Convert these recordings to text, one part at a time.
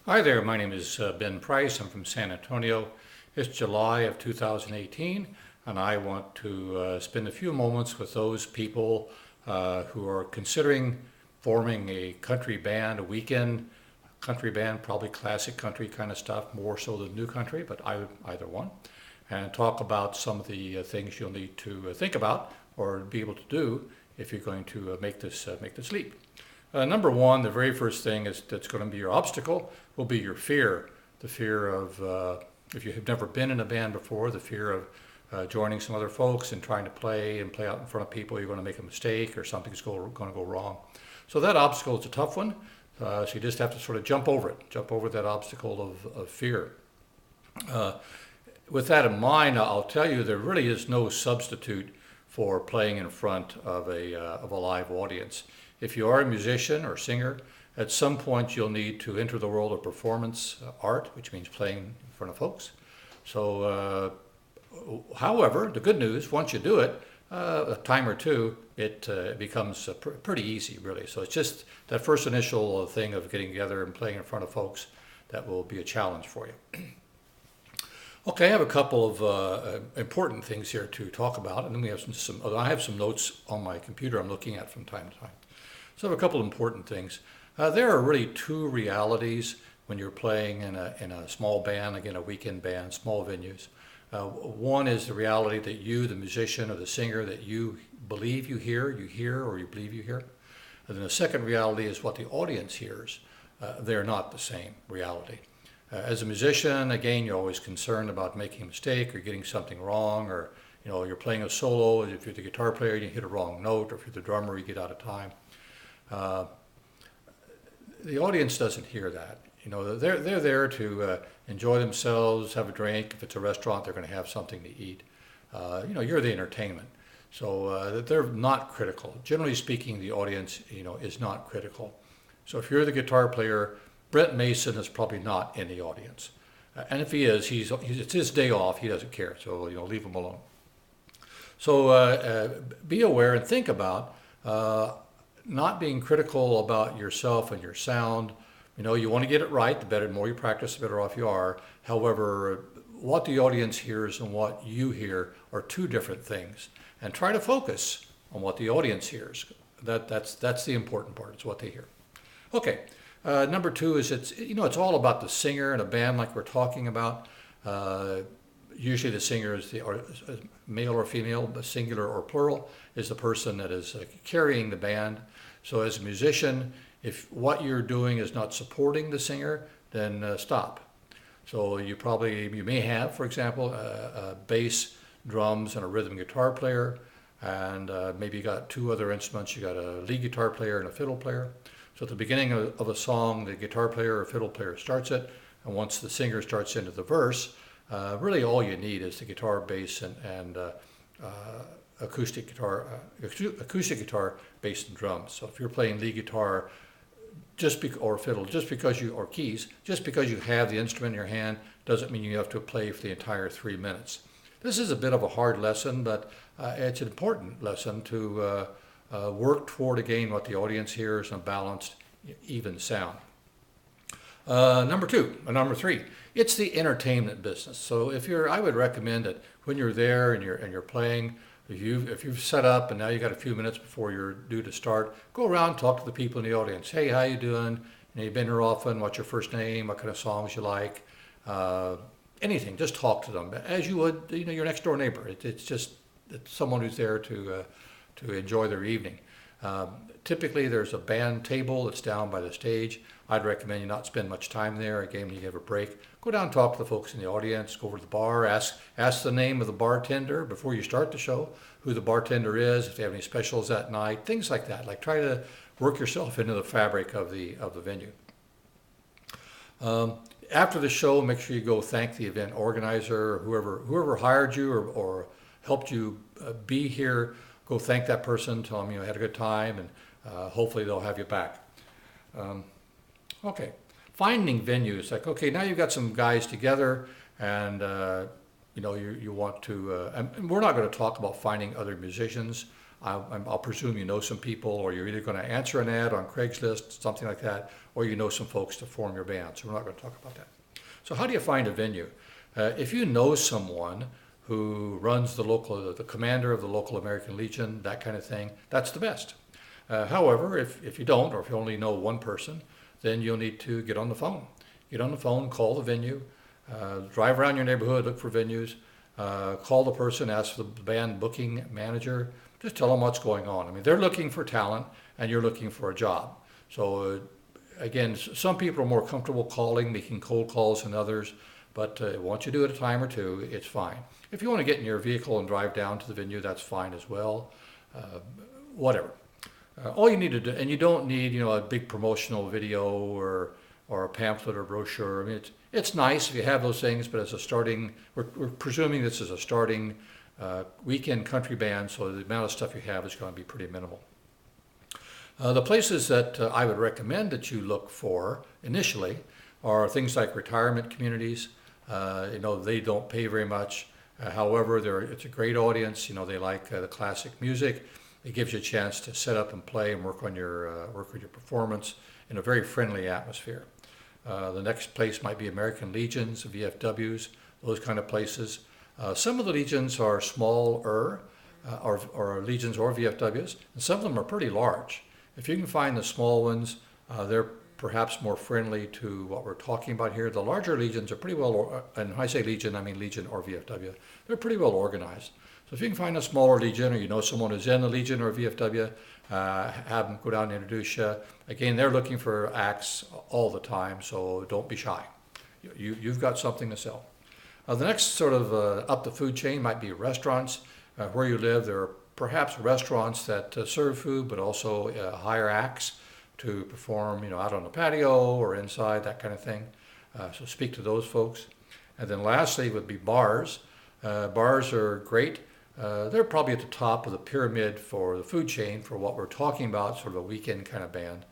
Hi there, my name is Ben Price. I'm from San Antonio. It's July of 2018, and I want to spend a few moments with those people who are considering forming a country band, a weekend country band, probably classic country kind of stuff, more so than new country, but either one, and talk about some of the things you'll need to think about or be able to do if you're going to make this leap. Number one, the very first thing that's going to be your obstacle will be your fear. The fear of, if you have never been in a band before, the fear of joining some other folks and trying to play out in front of people. You're going to make a mistake or something's going to go wrong. So that obstacle is a tough one. So you just have to sort of jump over that obstacle of fear. With that in mind, I'll tell you there really is no substitute for playing in front of a live audience. If you are a musician or singer, at some point you'll need to enter the world of performance art, which means playing in front of folks. So, however, the good news, once you do it, a time or two, it becomes pretty easy, really. So it's just that first initial thing of getting together and playing in front of folks that will be a challenge for you. Okay, I have a couple of important things here to talk about, and then we have I have some notes on my computer I'm looking at from time to time. So I have a couple of important things. There are really two realities when you're playing in a small band, again a weekend band, small venues. One is the reality that you, the musician or the singer, that you believe you hear or you believe you hear. And then the second reality is what the audience hears. They're not the same reality. As a musician, again, you're always concerned about making a mistake or getting something wrong, or you're playing a solo. If you're the guitar player, you hit a wrong note, or if you're the drummer, you get out of time. The audience doesn't hear that. They're there to enjoy themselves, have a drink. If it's a restaurant, they're going to have something to eat. You're the entertainment. So they're not critical. Generally speaking, the audience, is not critical. So if you're the guitar player, Brent Mason is probably not in the audience. And if he is, it's his day off. He doesn't care. So, leave him alone. So be aware and think about not being critical about yourself and your sound. You want to get it right. The more you practice, the better off you are. However, what the audience hears and what you hear are two different things. And try to focus on what the audience hears. That's the important part. It's what they hear. Okay. Number two is it's all about the singer in a band like we're talking about. Usually the singer is male or female, singular or plural, is the person that is carrying the band. So as a musician, if what you're doing is not supporting the singer, then stop. So you may have, for example, a bass, drums, and a rhythm guitar player, and maybe you got two other instruments. You got a lead guitar player and a fiddle player. So at the beginning of a song, the guitar player or fiddle player starts it, and once the singer starts into the verse, really all you need is the guitar, bass, and acoustic guitar, bass, and drums. So if you're playing lead guitar, or fiddle, or keys, just because you have the instrument in your hand doesn't mean you have to play for the entire 3 minutes. This is a bit of a hard lesson, but it's an important lesson to work toward, again, what the audience hears, and a balanced, even sound. Number three, it's the entertainment business. So I would recommend that when you're there and you're playing, if you've set up and now you got a few minutes before you're due to start, go around and talk to the people in the audience. Hey, how you doing? You've been here often. What's your first name? What kind of songs you like? Anything. Just talk to them as you would, your next door neighbor. It's someone who's there to enjoy their evening. Typically, there's a band table that's down by the stage. I'd recommend you not spend much time there. Again, when you have a break, go down and talk to the folks in the audience. Go over to the bar. Ask the name of the bartender before you start the show, who the bartender is, if they have any specials that night, things like that. Like, try to work yourself into the fabric of the venue. After the show, make sure you go thank the event organizer, or whoever hired you or helped you be here. Go thank that person, tell them you had a good time, and hopefully they'll have you back. Okay, finding venues. Like, okay, now you've got some guys together, and you want to. And we're not going to talk about finding other musicians. I'll presume you know some people, or you're either going to answer an ad on Craigslist, something like that, or you know some folks to form your band. So we're not going to talk about that. So how do you find a venue? If you know someone who runs the commander of the local American Legion, that kind of thing, that's the best. However, if you don't, or if you only know one person, then you'll need to get on the phone. Get on the phone, call the venue, drive around your neighborhood, look for venues, call the person, ask for the band booking manager, just tell them what's going on. I mean, they're looking for talent and you're looking for a job. So again, some people are more comfortable calling, making cold calls than others, but once you do it a time or two, it's fine. If you want to get in your vehicle and drive down to the venue, that's fine as well. Whatever. All you need to do, and you don't need, a big promotional video or a pamphlet or brochure. I mean, it's nice if you have those things, but as a starting, we're presuming this is a starting weekend country band, so the amount of stuff you have is going to be pretty minimal. The places that I would recommend that you look for initially are things like retirement communities. They don't pay very much. However, it's a great audience. They like the classic music. It gives you a chance to set up and play and work on your performance in a very friendly atmosphere. The next place might be American Legions, VFWs, those kind of places. Some of the legions are smaller, or legions or VFWs, and some of them are pretty large. If you can find the small ones, they're perhaps more friendly to what we're talking about here. The larger legions are pretty well, and when I say legion, I mean legion or VFW, they're pretty well organized. So if you can find a smaller legion, or you know someone who's in a legion or VFW, have them go down and introduce you. Again, they're looking for acts all the time, so don't be shy. You've got something to sell. The next sort of up the food chain might be restaurants. Where you live, there are perhaps restaurants that serve food, but also hire acts to perform, out on the patio or inside, that kind of thing. So speak to those folks. And then lastly would be bars. Bars are great. They're probably at the top of the pyramid for the food chain for what we're talking about, sort of a weekend kind of band.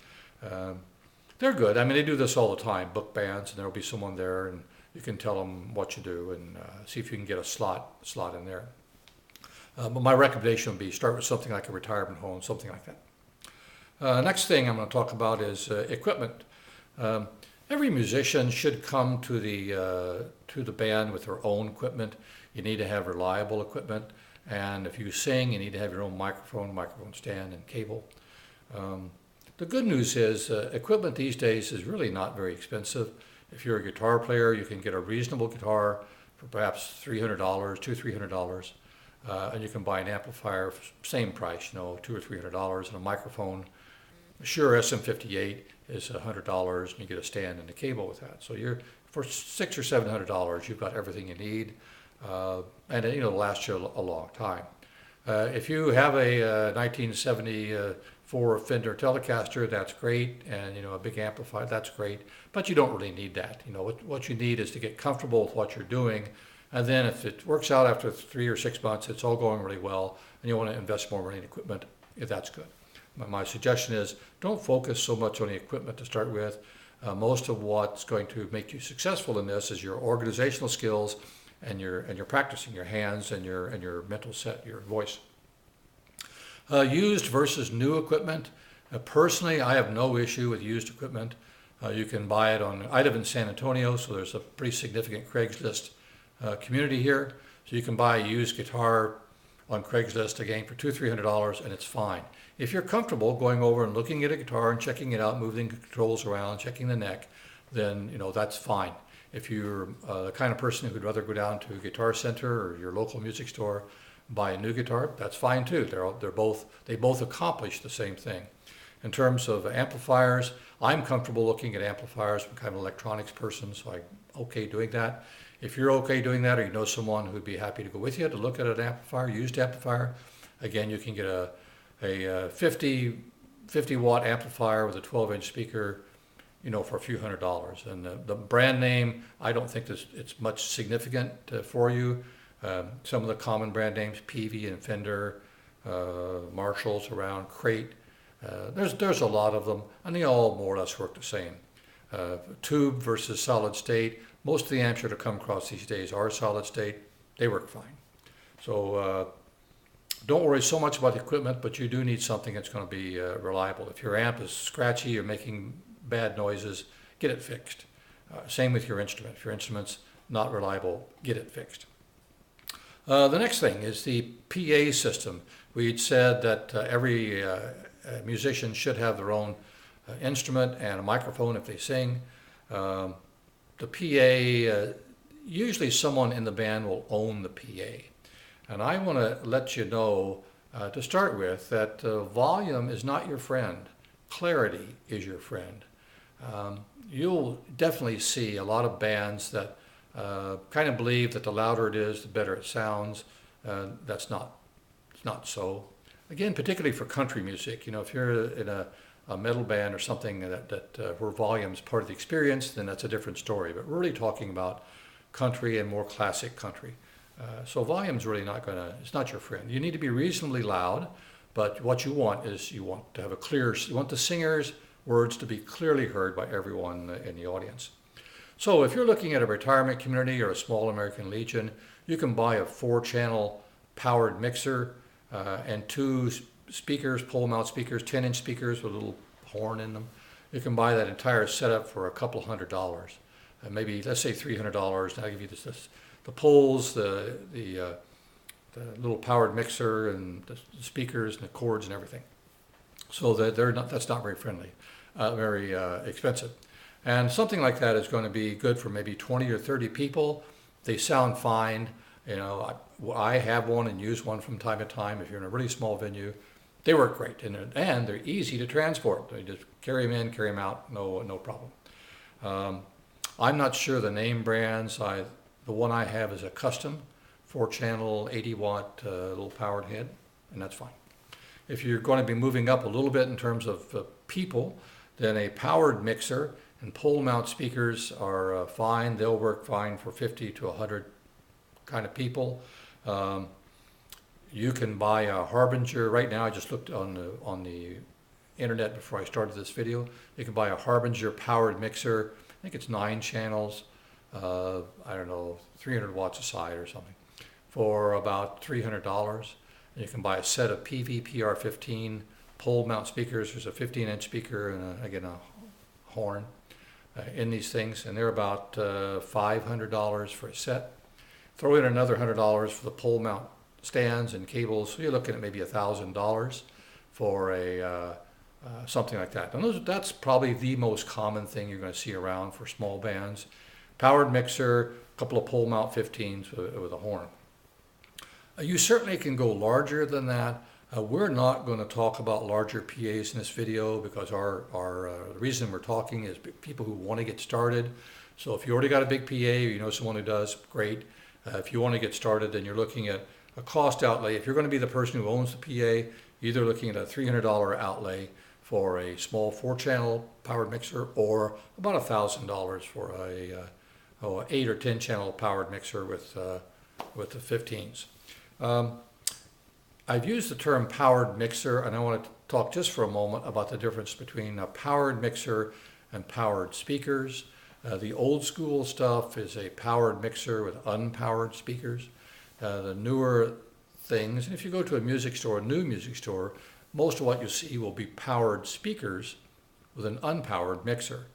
They're good. I mean, they do this all the time, book bands, and there'll be someone there, and you can tell them what you do and see if you can get a slot in there. But my recommendation would be start with something like a retirement home, something like that. Next thing I'm going to talk about is equipment. Every musician should come to the band with their own equipment. You need to have reliable equipment, and if you sing, you need to have your own microphone stand, and cable. The good news is equipment these days is really not very expensive. If you're a guitar player, you can get a reasonable guitar for perhaps $300, $200-300, and you can buy an amplifier, same price, $200 or $300, and a microphone. Shure SM58 is $100, and you get a stand and a cable with that. So for $600 or $700, you've got everything you need, and it'll last you a long time. If you have a 1974 Fender Telecaster, that's great, and a big amplifier, that's great, but you don't really need that. What you need is to get comfortable with what you're doing, and then if it works out after 3 or 6 months, it's all going really well, and you want to invest more money in equipment, if that's good. My suggestion is don't focus so much on the equipment to start with. Most of what's going to make you successful in this is your organizational skills and your practicing your hands and your mental set, your voice. Used versus new equipment. Personally, I have no issue with used equipment. You can buy it I live in San Antonio, so there's a pretty significant Craigslist community here. So you can buy a used guitar on Craigslist again for $200-300, and it's fine. If you're comfortable going over and looking at a guitar and checking it out, moving the controls around, checking the neck, then that's fine. If you're the kind of person who'd rather go down to a Guitar Center or your local music store, buy a new guitar, that's fine too. They both accomplish the same thing. In terms of amplifiers, I'm comfortable looking at amplifiers. I'm kind of an electronics person, so I'm okay doing that. If you're okay doing that, or you know someone who'd be happy to go with you to look at an amplifier, used amplifier, again, you can get a 50 watt amplifier with a 12-inch speaker, for a few $100s. And the brand name, I don't think it's much significant for you. Some of the common brand names, Peavey and Fender, Marshalls around, Crate, there's a lot of them, and they all more or less work the same. Tube versus solid state. Most of the amps that have come across these days are solid state. They work fine. So Don't worry so much about the equipment, but you do need something that's going to be reliable. If your amp is scratchy or making bad noises, get it fixed. Same with your instrument. If your instrument's not reliable, get it fixed. The next thing is the PA system. We'd said that every musician should have their own instrument and a microphone if they sing. The PA, usually someone in the band will own the PA. And I want to let you know, to start with, that volume is not your friend. Clarity is your friend. You'll definitely see a lot of bands that kind of believe that the louder it is, the better it sounds. It's not so. Again, particularly for country music, if you're in a metal band or something where volume is part of the experience, then that's a different story. But we're really talking about country and more classic country. So volume's really it's not your friend. You need to be reasonably loud, but what you want is you want the singer's words to be clearly heard by everyone in the audience. So if you're looking at a retirement community or a small American Legion, you can buy a 4-channel powered mixer and 2 speakers, pole mount speakers, 10-inch speakers with a little horn in them. You can buy that entire setup for a couple $100. Maybe, let's say $300, and I'll give you the poles, the little powered mixer, and the speakers and the cords and everything. So that's not very friendly, very expensive. And something like that is going to be good for maybe 20 or 30 people. They sound fine. I have one and use one from time to time. If you're in a really small venue, they work great, and they're easy to transport. You just carry them in, carry them out, no problem. I'm not sure the name brands. The one I have is a custom 4-channel 80-watt little powered head, and that's fine. If you're going to be moving up a little bit in terms of people, then a powered mixer and pole mount speakers are fine. They'll work fine for 50 to 100 kind of people. You can buy a Harbinger. Right now, I just looked on the internet before I started this video. You can buy a Harbinger powered mixer. I think it's 9 channels. I don't know, 300 watts a side or something, for about $300. And you can buy a set of PV-PR15 pole mount speakers. There's a 15-inch speaker and again a horn in these things, and they're about $500 for a set. Throw in another $100 for the pole mount stands and cables, so you're looking at maybe $1,000 for a something like that. And that's probably the most common thing you're going to see around for small bands. Powered mixer, a couple of pole mount 15s with a horn. You certainly can go larger than that. We're not going to talk about larger PAs in this video because the reason we're talking is people who want to get started. So if you already got a big PA, or you know someone who does, great. If you want to get started, then you're looking at a cost outlay. If you're going to be the person who owns the PA, either looking at a $300 outlay for a small 4-channel powered mixer, or about $1,000 for a 8 or 10 channel powered mixer with the 15s. I've used the term powered mixer, and I want to talk just for a moment about the difference between a powered mixer and powered speakers. The old school stuff is a powered mixer with unpowered speakers. The newer things, and if you go to a music store, a new music store, most of what you see will be powered speakers with an unpowered mixer.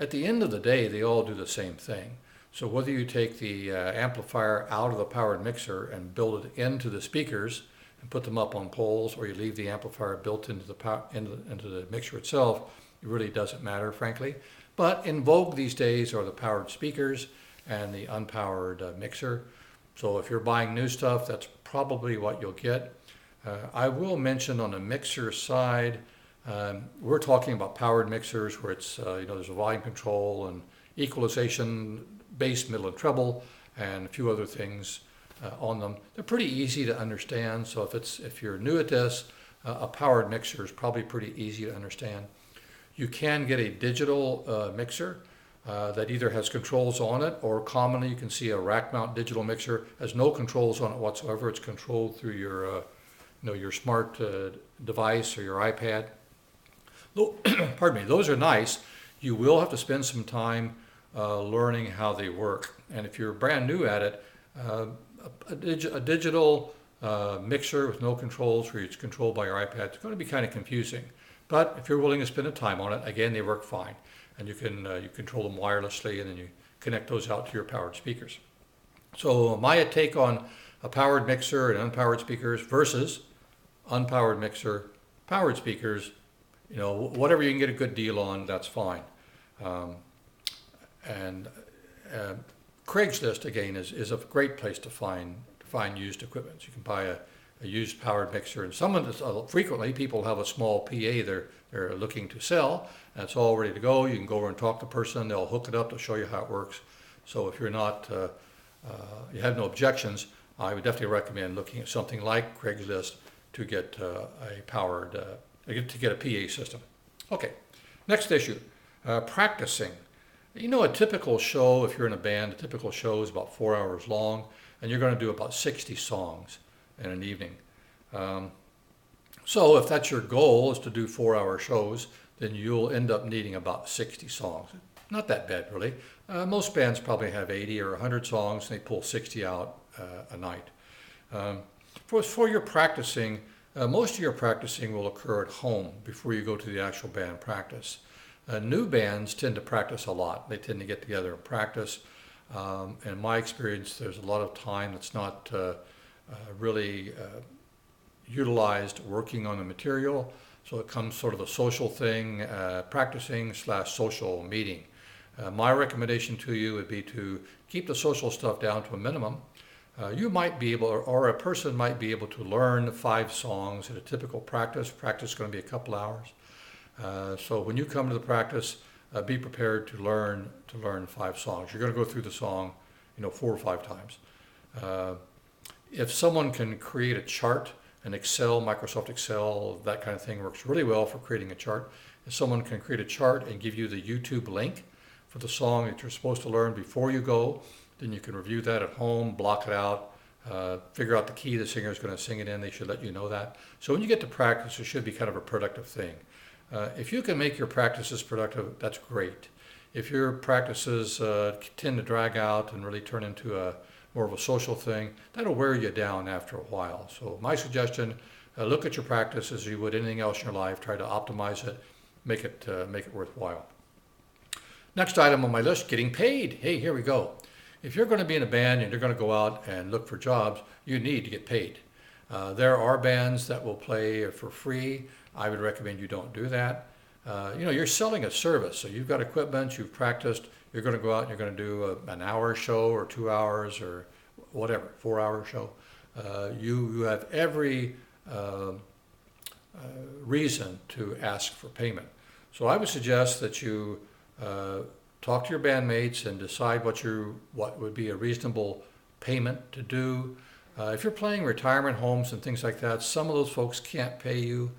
At the end of the day, they all do the same thing. So whether you take the amplifier out of the powered mixer and build it into the speakers and put them up on poles, or you leave the amplifier built into the mixer itself, it really doesn't matter, frankly. But in vogue these days are the powered speakers and the unpowered mixer. So if you're buying new stuff, that's probably what you'll get. I will mention on the mixer side, we're talking about powered mixers where it's there's a volume control and equalization, bass, middle, and treble, and a few other things on them. They're pretty easy to understand. So if you're new at this, a powered mixer is probably pretty easy to understand. You can get a digital mixer that either has controls on it, or commonly you can see a rack mount digital mixer has no controls on it whatsoever. It's controlled through your smart device or your iPad. Pardon me, those are nice. You will have to spend some time learning how they work. And if you're brand new at it, a digital mixer with no controls where it's controlled by your iPad, it's going to be kind of confusing. But if you're willing to spend the time on it, again, they work fine. And you can you control them wirelessly, and then you connect those out to your powered speakers. So my take on a powered mixer and unpowered speakers versus unpowered mixer, powered speakers, whatever you can get a good deal on, that's fine. And Craigslist, again, is a great place to find used equipment. So you can buy a used powered mixer, and frequently people have a small PA they're looking to sell, and it's all ready to go. You can go over and talk to the person, they'll hook it up, they'll show you how it works. So if you're not, you have no objections, I would definitely recommend looking at something like Craigslist to get a PA system. Okay, next issue, practicing. A typical show, if you're in a band, a typical show is about 4 hours long, and you're going to do about 60 songs in an evening. So if that's your goal, is to do 4-hour shows, then you'll end up needing about 60 songs. Not that bad, really. Most bands probably have 80 or 100 songs, and they pull 60 out a night. For your practicing, most of your practicing will occur at home before you go to the actual band practice. New bands tend to practice a lot. They tend to get together and practice. In my experience, there's a lot of time that's not really utilized working on the material. So it comes sort of a social thing, practicing / social meeting. My recommendation to you would be to keep the social stuff down to a minimum. You might be able, or a person might be able to learn 5 songs at a typical practice. Practice is going to be a couple hours. So when you come to the practice, be prepared to learn 5 songs. You're going to go through the song, 4 or 5 times. If someone can create a chart, an Excel, Microsoft Excel, that kind of thing works really well for creating a chart. If someone can create a chart and give you the YouTube link for the song that you're supposed to learn before you go, then you can review that at home, block it out, figure out the key the singer is going to sing it in. They should let you know that. So when you get to practice, it should be kind of a productive thing. If you can make your practices productive, that's great. If your practices tend to drag out and really turn into more of a social thing, that'll wear you down after a while. So my suggestion, look at your practice as you would anything else in your life. Try to optimize it, make it worthwhile. Next item on my list, getting paid. Hey, here we go. If you're going to be in a band and you're going to go out and look for jobs, you need to get paid. There are bands that will play for free. I would recommend you don't do that. You're selling a service, so you've got equipment, you've practiced, you're going to go out and you're going to do an hour show or 2 hours or whatever, 4-hour show. You have every reason to ask for payment. So I would suggest that you talk to your bandmates and decide what would be a reasonable payment to do. If you're playing retirement homes and things like that, some of those folks can't pay you.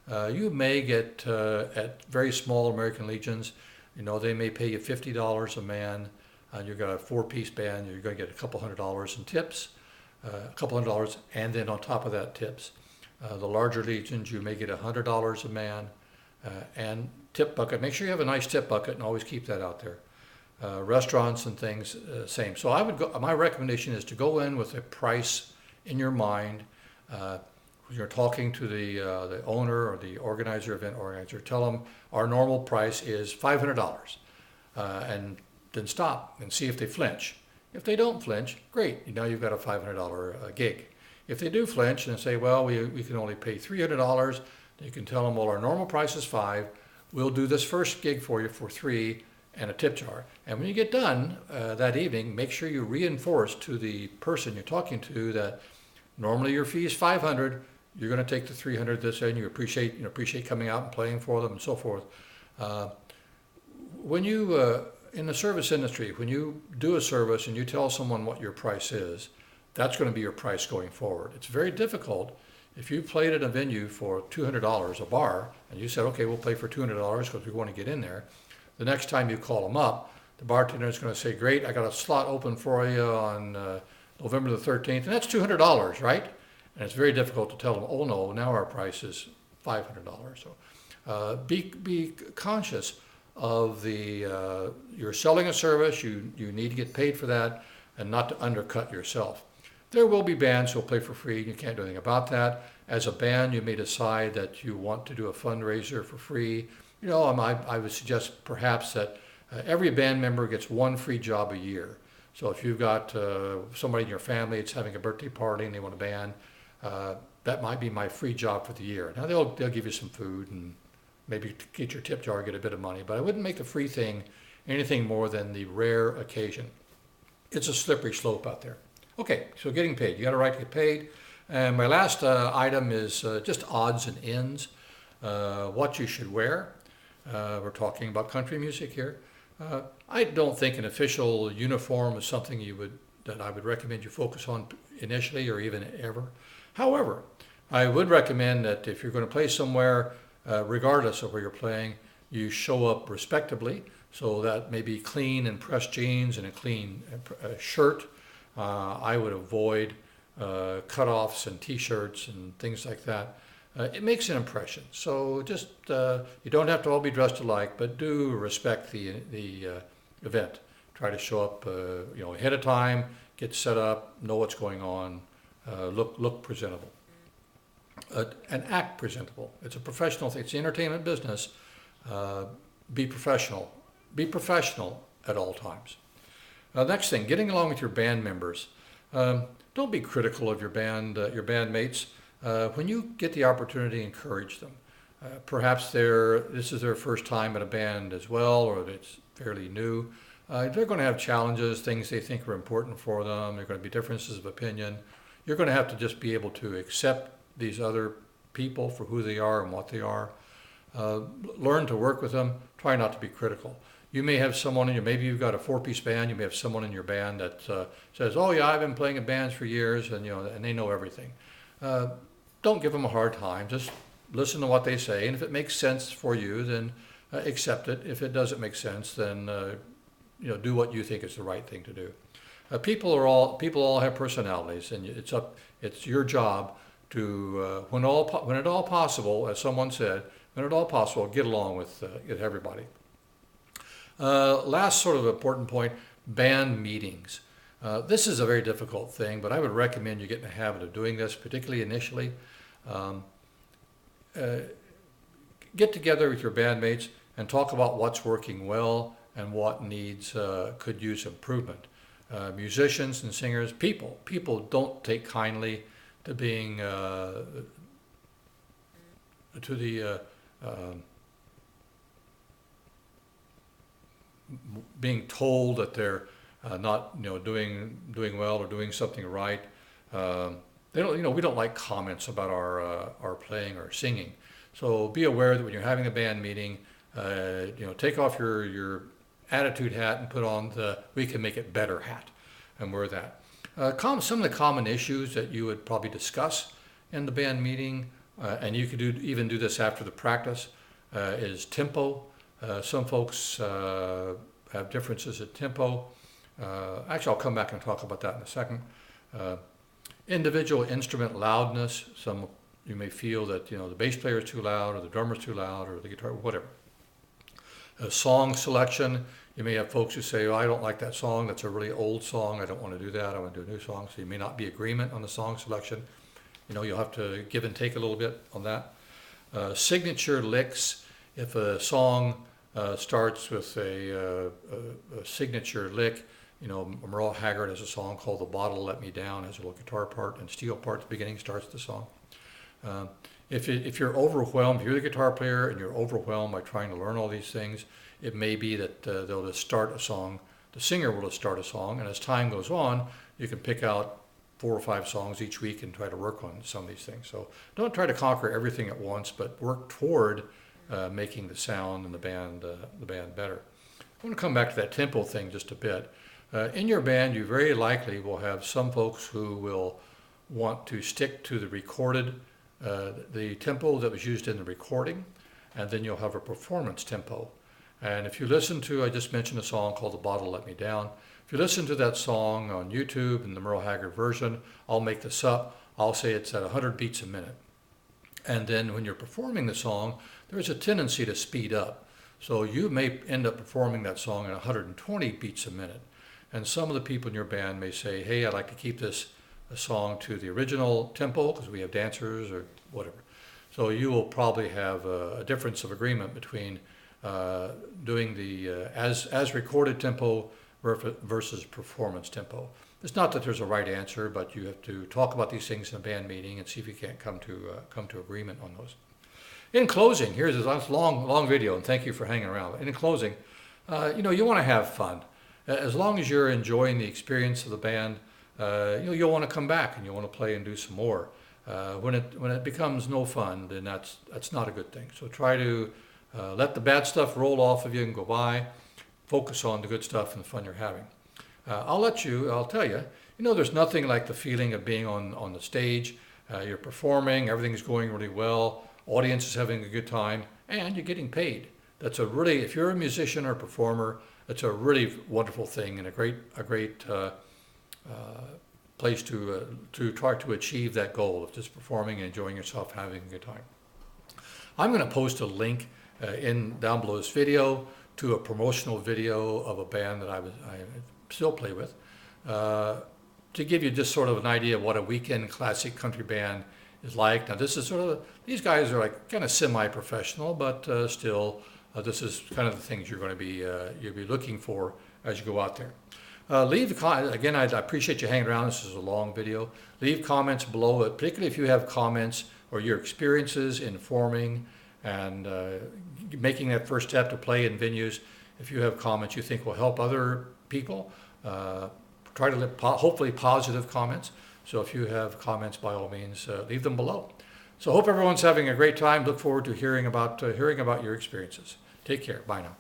You may get, at very small American Legions, they may pay you $50 a man, and you've got a 4-piece band, you're going to get a couple $100 in tips, a couple $100, and then on top of that, tips. The larger Legions, you may get $100 a man, and tip bucket. Make sure you have a nice tip bucket and always keep that out there. Restaurants and things, same. So my recommendation is to go in with a price in your mind. When you're talking to the owner or the event organizer, tell them our normal price is $500, and then stop and see if they flinch. If they don't flinch, great. Now you've got a $500 gig. If they do flinch and say, well, we can only pay $300, you can tell them, well, our normal price is $5. We'll do this first gig for you for $3 and a tip jar. And when you get done that evening, make sure you reinforce to the person you're talking to that normally your fee is $500. You're going to take the $300 this and you appreciate coming out and playing for them and so forth. When you in the service industry, when you do a service and you tell someone what your price is, that's going to be your price going forward. It's very difficult if you played at a venue for $200 a bar and you said, okay, we'll play for $200 because we want to get in there. The next time you call them up, the bartender is going to say, great, I got a slot open for you on November the 13th, and that's $200, right? And it's very difficult to tell them, oh no, now our price is $500. So be conscious of you're selling a service, you need to get paid for that and not to undercut yourself. There will be bands who'll play for free. You can't do anything about that. As a band, you may decide that you want to do a fundraiser for free. I would suggest perhaps that every band member gets one free job a year. So if you've got somebody in your family that's having a birthday party and they want a band, that might be my free job for the year. Now they'll give you some food and maybe to get your tip jar, get a bit of money, but I wouldn't make the free thing anything more than the rare occasion. It's a slippery slope out there. Okay, so getting paid. You got a right to get paid. And my last item is just odds and ends. What you should wear. We're talking about country music here. I don't think an official uniform is something that I would recommend you focus on initially or even ever. However, I would recommend that if you're going to play somewhere, regardless of where you're playing, you show up respectably. So that may be clean and pressed jeans and a clean shirt. I would avoid cutoffs and t-shirts and things like that. It makes an impression. So just you don't have to all be dressed alike, but do respect the event. Try to show up ahead of time, get set up, know what's going on, look presentable, and act presentable. It's a professional thing. It's the entertainment business. Be professional. Be professional at all times. Next thing, getting along with your band members. Don't be critical of your bandmates. When you get the opportunity, encourage them. Perhaps this is their first time in a band as well, or it's fairly new. They're going to have challenges, things they think are important for them. There are going to be differences of opinion. You're going to have to just be able to accept these other people for who they are and what they are. Learn to work with them. Try not to be critical. You may have someone maybe you've got a 4-piece band. You may have someone in your band that says, "Oh yeah, I've been playing in bands for years," and and they know everything. Don't give them a hard time. Just listen to what they say, and if it makes sense for you, then accept it. If it doesn't make sense, then do what you think is the right thing to do. People all have personalities, and it's your job to when at all possible, as someone said, when at all possible, get along with everybody. Last sort of important point, band meetings. This is a very difficult thing, but I would recommend you get in the habit of doing this, particularly initially. Get together with your bandmates and talk about what's working well and what could use improvement. Musicians and singers, people don't take kindly to being being told that they're not doing well or doing something right. We don't like comments about our playing or singing. So be aware that when you're having a band meeting, take off your attitude hat and put on the "we can make it better" hat and wear that. Some of the common issues that you would probably discuss in the band meeting, and you could even do this after the practice, is tempo. Some folks have differences at tempo. Actually, I'll come back and talk about that in a second. Individual instrument loudness. You may feel that the bass player is too loud, or the drummer's too loud, or the guitar, whatever. Song selection. You may have folks who say, "Oh, I don't like that song. That's a really old song. I don't want to do that. I want to do a new song." So you may not be agreement on the song selection. You'll have to give and take a little bit on that. Signature licks. If a song starts with a signature lick, Merle Haggard has a song called "The Bottle Let Me Down," has a little guitar part and steel part at the beginning starts the song. If you're overwhelmed, if you're the guitar player and you're overwhelmed by trying to learn all these things, it may be that they'll just start a song. The singer will just start a song, and as time goes on, you can pick out 4 or 5 songs each week and try to work on some of these things. So don't try to conquer everything at once, but work toward making the sound and the band better. I want to come back to that tempo thing just a bit. In your band, you very likely will have some folks who will want to stick to the tempo that was used in the recording, and then you'll have a performance tempo. And if you listen to, I just mentioned a song called "The Bottle Let Me Down." If you listen to that song on YouTube in the Merle Haggard version, I'll make this up. I'll say it's at 100 beats a minute. And then when you're performing the song, there's a tendency to speed up. So you may end up performing that song at 120 beats a minute. And some of the people in your band may say, "Hey, I'd like to keep this a song to the original tempo because we have dancers or whatever. So you will probably have a difference of agreement between doing the as recorded tempo versus performance tempo. It's not that there's a right answer, but you have to talk about these things in a band meeting and see if you can't come to agreement on those. In closing, here's this long video, and thank you for hanging around. In closing, you want to have fun. As long as you're enjoying the experience of the band, you'll want to come back and you'll want to play and do some more. When it becomes no fun, then that's not a good thing. So try to let the bad stuff roll off of you and go by. Focus on the good stuff and the fun you're having. I'll tell you, there's nothing like the feeling of being on the stage. You're performing, everything's going really well, audience is having a good time, and you're getting paid. If you're a musician or a performer, it's a really wonderful thing and a great place to try to achieve that goal of just performing and enjoying yourself, having a good time. I'm going to post a link down below this video to a promotional video of a band that I still play with, to give you just sort of an idea of what a weekend classic country band is like. Now this is these guys are like kind of semi-professional, but still this is kind of the things you'll be looking for as you go out there. Again, I appreciate you hanging around. This is a long video. Leave comments below it, particularly if you have comments or your experiences in forming and making that first step to play in venues. If you have comments you think will help other people, try to leave hopefully positive comments. So if you have comments, by all means, leave them below. So hope everyone's having a great time. Look forward to hearing about your experiences. Take care. Bye now.